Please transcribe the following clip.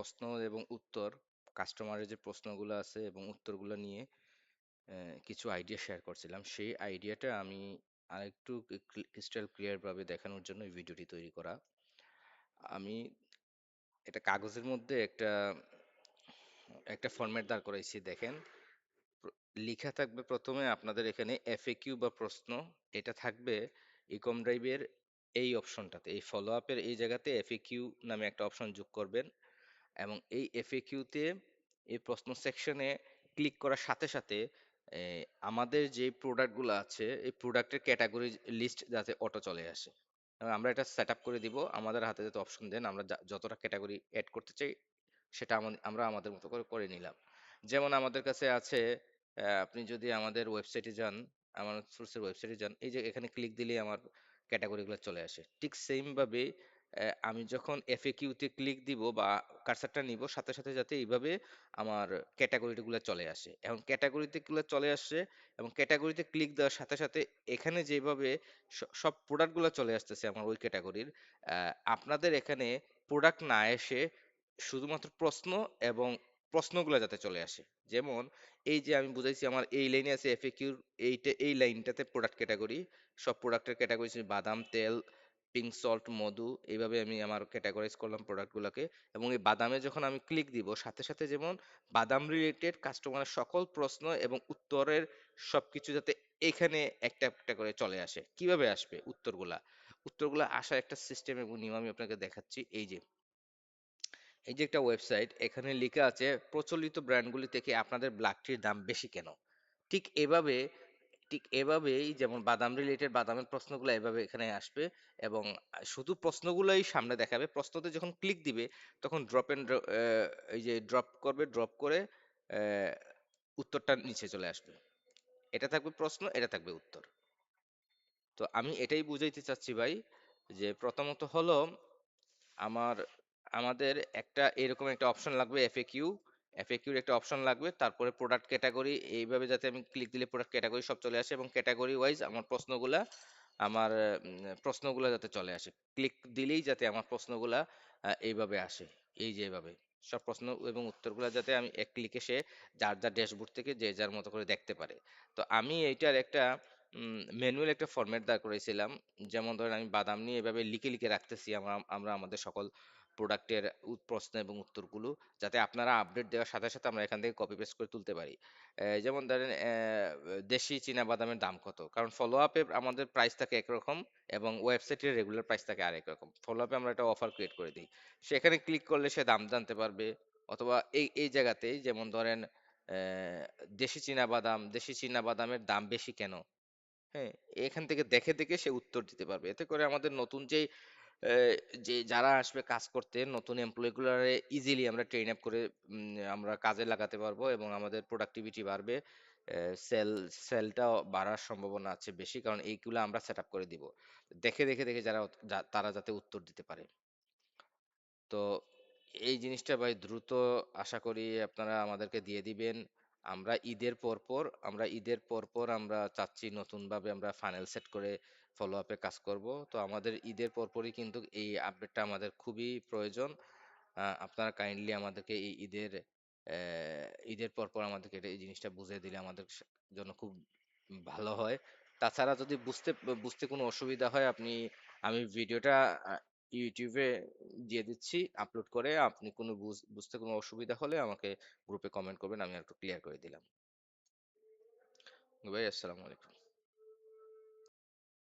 প্রশ্ন এবং উত্তর, কাস্টমারের যে প্রশ্নগুলো আছে এবং উত্তরগুলো নিয়ে কিছু আইডিয়া শেয়ার করছিলাম। সেই আইডিয়াটা আমি আরেকটু ক্রিস্টাল ক্লিয়ার ভাবে দেখানোর জন্য এই ভিডিওটি তৈরি করা। আমি এটা কাগজের মধ্যে একটা একটা ফরম্যাট দাঁড় করাইছি, দেখেন। লিখা থাকবে প্রথমে আপনাদের এখানে এফএকিউ বা প্রশ্ন। এটা থাকবে ইকম ড্রাইভের এই অপশনটাতে, এই ফলো আপের এই জায়গাতে এফএকিউ নামে একটা অপশন যোগ করবেন। এবং এই এফএকিউতে এই প্রশ্ন সেকশনে ক্লিক করার সাথে সাথে এ, আমাদের যে প্রোডাক্টগুলো আছে এই প্রোডাক্টের ক্যাটাগরি লিস্ট যাতে অটো চলে আসে। এবং আমরা এটা সেট আপ করে দিব, আমাদের হাতে যাতে অপশন দেন আমরা যতটা ক্যাটাগরি অ্যাড করতে চাই সেটা আমরা আমাদের মতো করে করে নিলাম। যেমন আমাদের কাছে আছে, আপনি যদি আমাদের ওয়েবসাইটে যান, আমার সোর্সের ওয়েবসাইটে যান, এই যে এখানে ক্লিক দিলেই আমার ক্যাটাগরিগুলো চলে আসে। ঠিক সেম ভাবে আমি যখন এফএকিউ তে ক্লিক দিব বা কার্সারটা নিব, সাথে সাথে যাতে এইভাবে আমার ক্যাটাগরিগুলো চলে আসে। এখন ক্যাটাগরিতে গুলো চলে আসছে এবং ক্যাটাগরিতে ক্লিক দেওয়ার সাথে সাথে এখানে যেভাবে সব প্রোডাক্টগুলো চলে আসতেছে আমার ওই ক্যাটাগরির, আপনাদের এখানে প্রোডাক্ট না এসে শুধুমাত্র প্রশ্ন এবং প্রশ্নগুলো যাতে চলে আসে। যেমন এই যে আমি বুঝাইছি আমার এই লাইনে আছে এফএকিউর, এই লাইনটাতে প্রোডাক্ট ক্যাটাগরি, সব প্রোডাক্টের ক্যাটাগরি বাদাম তেল, পিঙ্ক সল্ট, মধু, এইভাবে আমি আমার ক্যাটাগরাইজ করলাম প্রোডাক্টগুলোকে। এবং এই বাদামে যখন আমি ক্লিক দিব সাথে সাথে যেমন বাদাম রিলেটেড কাস্টমারের সকল প্রশ্ন এবং উত্তরের সবকিছু যাতে এখানে একটা একটা করে চলে আসে। কিভাবে আসবে উত্তরগুলা? উত্তরগুলা আসার একটা সিস্টেম এবং নিয়ম আমি আপনাকে দেখাচ্ছি। এই যে একটা ওয়েবসাইট, এখানে লেখা আছে প্রচলিত ব্র্যান্ডগুলি থেকে আপনাদের ব্ল্যাক টির দাম বেশি কেন। ঠিক এভাবে ঠিক এভাবেই যেমন বাদাম রিলেটেড বাদামের প্রশ্নগুলো এভাবে এখানে আসবে এবং শুধু প্রশ্নগুলোই সামনে দেখাবে। প্রশ্নতে যখন ক্লিক দিবে তখন এই যে ড্রপ করবে, ড্রপ করে আহ, উত্তরটা নিচে চলে আসবে। এটা থাকবে প্রশ্ন, এটা থাকবে উত্তর। তো আমি এটাই বুঝাইতে চাচ্ছি ভাই, যে প্রথমত হলো আমার আমাদের একটা এরকম একটা অপশন লাগবে এফএকিউ, এফএকিউর একটা অপশন লাগবে, তারপরে প্রোডাক্ট ক্যাটাগরি, এইভাবে যাতে আমি ক্লিক দিলে প্রোডাক্ট ক্যাটাগরি সব চলে আসে এবং ক্যাটাগরি ওয়াইজ আমার প্রশ্নগুলা যাতে চলে আসে। ক্লিক দিলেই যাতে আমার প্রশ্নগুলা এইভাবে আসে, এই যে এইভাবে সব প্রশ্ন এবং উত্তরগুলা যাতে আমি এক ক্লিকে সে যার যার ড্যাশবোর্ড থেকে যে যার মতো করে দেখতে পারে। তো আমি এইটার একটা ম্যানুয়াল একটা ফরম্যাট দাঁড় করেছিলাম। যেমন ধরেন আমি বাদাম নিয়ে এভাবে লিখে লিখে রাখতেছি আমরা আমরা আমাদের সকল প্রোডাক্টের প্রশ্ন এবং উত্তরগুলো, যাতে আপনারা আপডেট দেওয়ার সাথে সাথে আমরা এখান থেকে কপি পেস্ট করে তুলতে পারি। যেমন ধরেন দেশি চীনা বাদামের দাম কত, কারণ ফলো আপে আমাদের প্রাইস থাকে একরকম এবং ওয়েবসাইটের রেগুলার প্রাইস থাকে আরেক রকম। ফলো আপে আমরা একটা অফার ক্রিয়েট করে দিই, সেখানে ক্লিক করলে সে দাম জানতে পারবে। অথবা এই এই জায়গাতেই যেমন ধরেন দেশি চীনা বাদামের দাম বেশি কেন, হ্যাঁ, এখান থেকে দেখে দেখে সে উত্তর দিতে পারবে। এতে করে আমাদের নতুন আহ, যে যারা আসবে কাজ করতে, নতুন এমপ্লয়ি গুলারে ইজিলি আমরা ট্রেন আপ করে আমরা কাজে লাগাতে পারবো এবং আমাদের প্রোডাক্টিভিটি বাড়বে। সেল সেলটা বাড়ার সম্ভাবনা আছে বেশি, কারণ এইগুলো আমরা সেট আপ করে দিব দেখে দেখে দেখে তারা যাতে উত্তর দিতে পারে। তো এই জিনিসটা ভাই দ্রুত আশা করি আপনারা আমাদেরকে দিয়ে দিবেন। আমরা ঈদের পর পর আমরা চাচ্ছি নতুন ভাবে আমরা ফাইনাল সেট করে ফলো আপে কাজ করব। তো আমাদের ঈদের পরপরই কিন্তু এই আপডেটটা আমাদের খুবই প্রয়োজন। আপনারা কাইন্ডলি আমাদেরকে এই ঈদের পরপর আমাদেরকে এই জিনিসটা বুঝিয়ে দিলে আমাদের জন্য খুব ভালো হয়। তাছাড়া যদি বুঝতে কোনো অসুবিধা হয়, আমি ভিডিওটা ইউটিউবে দিয়ে দিচ্ছি আপলোড করে। আপনি কোনো বুঝতে কোনো অসুবিধা হলে আমাকে গ্রুপে কমেন্ট করবেন, আমি একটু ক্লিয়ার করে দিলাম। ভাই, আসসালামু আলাইকুম।